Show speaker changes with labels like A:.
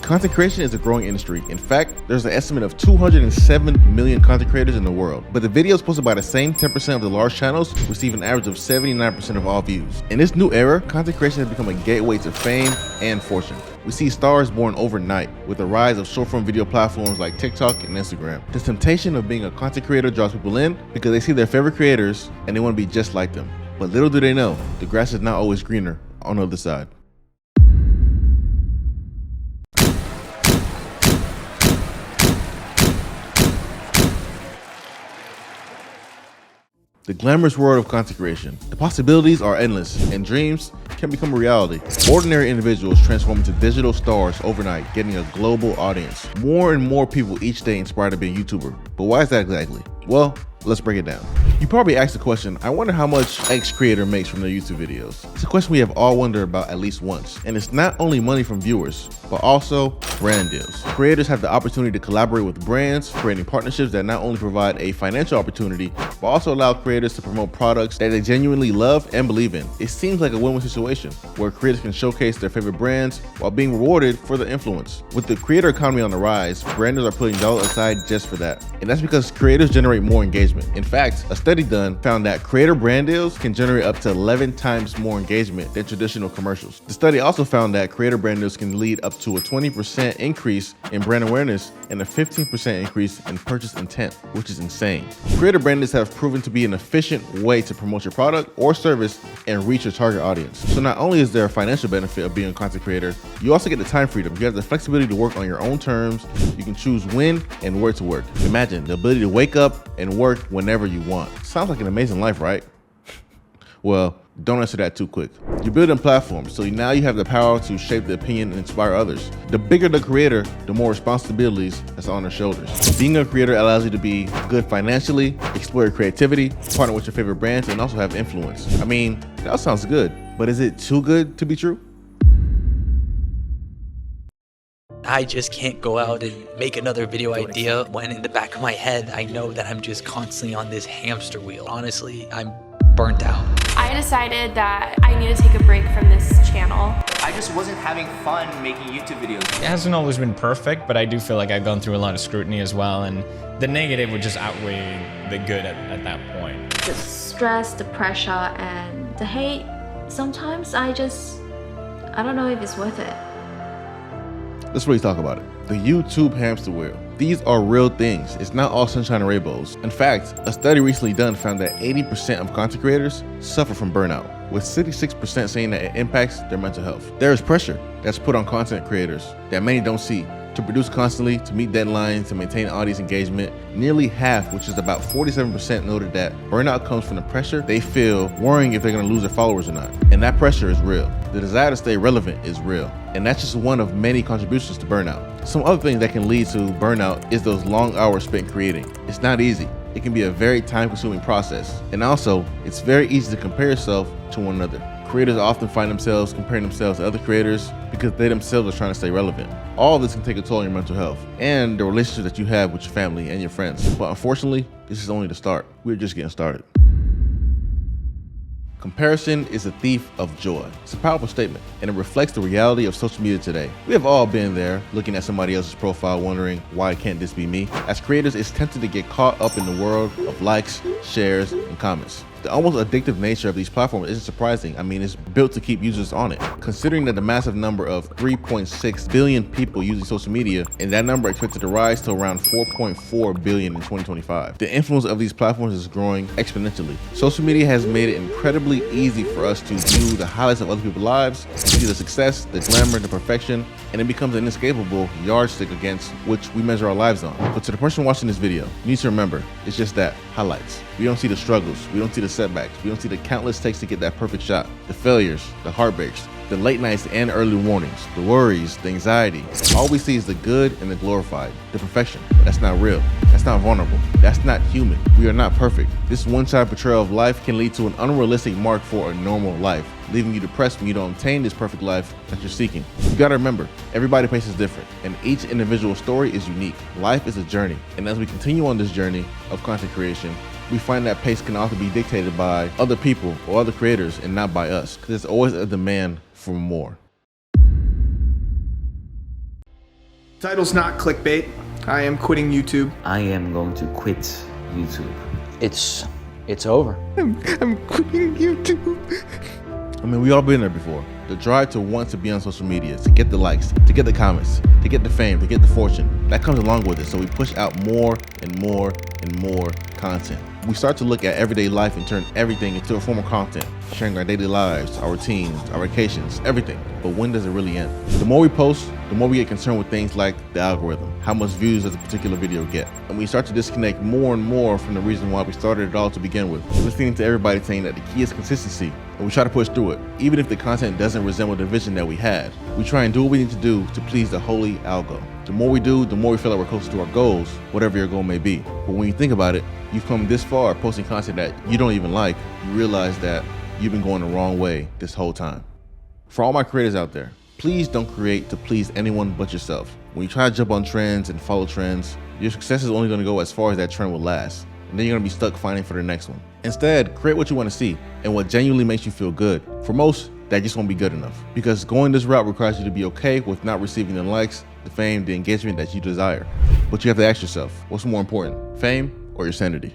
A: Content creation is a growing industry. In fact, there's an estimate of 207 million content creators in the world. But the videos posted by the same 10% of the large channels receive an average of 79% of all views. In this new era, content creation has become a gateway to fame and fortune. We see stars born overnight with the rise of short-form video platforms like TikTok and Instagram. The temptation of being a content creator draws people in because they see their favorite creators and they want to be just like them. But little do they know, the grass is not always greener on the other side. The glamorous world of content creation. The possibilities are endless, and dreams can become a reality. Ordinary individuals transform into digital stars overnight, getting a global audience. More and more people each day inspired to be a YouTuber. But why is that exactly? Well, let's break it down. You probably asked the question, I wonder how much X creator makes from their YouTube videos. It's a question we have all wondered about at least once. And it's not only money from viewers, but also brand deals. Creators have the opportunity to collaborate with brands, creating partnerships that not only provide a financial opportunity, but also allow creators to promote products that they genuinely love and believe in. It seems like a win-win situation, where creators can showcase their favorite brands while being rewarded for their influence. With the creator economy on the rise, branders are putting dollars aside just for that. And that's because creators generate more engagement. In fact, a study done found that creator brand deals can generate up to 11 times more engagement than traditional commercials. The study also found that creator brand deals can lead up to a 20% increase in brand awareness and a 15% increase in purchase intent, which is insane. Creator brand deals have proven to be an efficient way to promote your product or service and reach your target audience. So not only is there a financial benefit of being a content creator, you also get the time freedom. You have the flexibility to work on your own terms. You can choose when and where to work. Imagine the ability to wake up and work whenever you want. Sounds like an amazing life, right? Well, don't answer that too quick. You're building platforms, so now you have the power to shape the opinion and inspire others. The bigger the creator, the more responsibilities that's on their shoulders. Being a creator allows you to be good financially, explore your creativity, partner with your favorite brands, and also have influence. I mean, that all sounds good, but is it too good to be true?
B: I just can't go out and make another video idea when in the back of my head, I know that I'm just constantly on this hamster wheel. Honestly, I'm burnt out.
C: I decided that I need to take a break from this channel.
D: I just wasn't having fun making YouTube videos.
E: It hasn't always been perfect, but I do feel like I've gone through a lot of scrutiny as well, and the negative would just outweigh the good at that point.
F: The stress, the pressure, and the hate, sometimes I don't know if it's worth it.
A: Let's really talk about it. The YouTube hamster wheel. These are real things. It's not all sunshine and rainbows. In fact, a study recently done found that 80% of content creators suffer from burnout, with 66% saying that it impacts their mental health. There is pressure that's put on content creators that many don't see. To produce constantly, to meet deadlines, to maintain audience engagement. Nearly half, which is about 47%, noted that burnout comes from the pressure they feel worrying if they're going to lose their followers or not. And that pressure is real. The desire to stay relevant is real. And that's just one of many contributions to burnout. Some other things that can lead to burnout is those long hours spent creating. It's not easy. It can be a very time-consuming process. And also, it's very easy to compare yourself to one another. Creators often find themselves comparing themselves to other creators because they themselves are trying to stay relevant. All of this can take a toll on your mental health and the relationships that you have with your family and your friends. But unfortunately, this is only the start. We're just getting started. Comparison is a thief of joy. It's a powerful statement, and it reflects the reality of social media today. We have all been there, looking at somebody else's profile, wondering, why can't this be me? As creators, it's tempting to get caught up in the world of likes, shares, and comments. The almost addictive nature of these platforms isn't surprising. I mean, it's built to keep users on it. Considering that the massive number of 3.6 billion people using social media, and that number expected to rise to around 4.4 billion in 2025. The influence of these platforms is growing exponentially. Social media has made it incredibly easy for us to view the highlights of other people's lives, see the success, the glamour, the perfection, and it becomes an inescapable yardstick against which we measure our lives on. But to the person watching this video, you need to remember, it's just that, highlights. We don't see the struggles, we don't see the setbacks, we don't see the countless takes to get that perfect shot, the failures, the heartbreaks, the late nights and early mornings, the worries, the anxiety. All we see is the good and the glorified, the perfection. But that's not real. That's not vulnerable. That's not human. We are not perfect. This one-sided portrayal of life can lead to an unrealistic mark for a normal life, leaving you depressed when you don't obtain this perfect life that you're seeking. You gotta remember, everybody's pace is different, and each individual story is unique. Life is a journey, and as we continue on this journey of content creation, we find that pace can often be dictated by other people or other creators and not by us, because there's always a demand for more.
G: Title's not clickbait. I am quitting YouTube.
H: I am going to quit YouTube.
I: It's over.
G: I'm quitting YouTube.
A: I mean, we all been there before. The drive to want to be on social media, to get the likes, to get the comments, to get the fame, to get the fortune, that comes along with it. So we push out more and more and more content. We start to look at everyday life and turn everything into a form of content, sharing our daily lives, our routines, our vacations, everything. But when does it really end? The more we post, the more we get concerned with things like the algorithm, how much views does a particular video get. And we start to disconnect more and more from the reason why we started it all to begin with. Listening to everybody saying that the key is consistency, and we try to push through it. Even if the content doesn't resemble the vision that we had, we try and do what we need to do to please the holy algo. The more we do, the more we feel like we're closer to our goals, whatever your goal may be. But when you think about it, you've come this far posting content that you don't even like, you realize that you've been going the wrong way this whole time. For all my creators out there, please don't create to please anyone but yourself. When you try to jump on trends and follow trends, your success is only going to go as far as that trend will last, and then you're going to be stuck fighting for the next one. Instead, create what you want to see and what genuinely makes you feel good. For most, that just won't be good enough, because going this route requires you to be okay with not receiving the likes, the fame, the engagement that you desire. But you have to ask yourself, what's more important, fame or your sanity?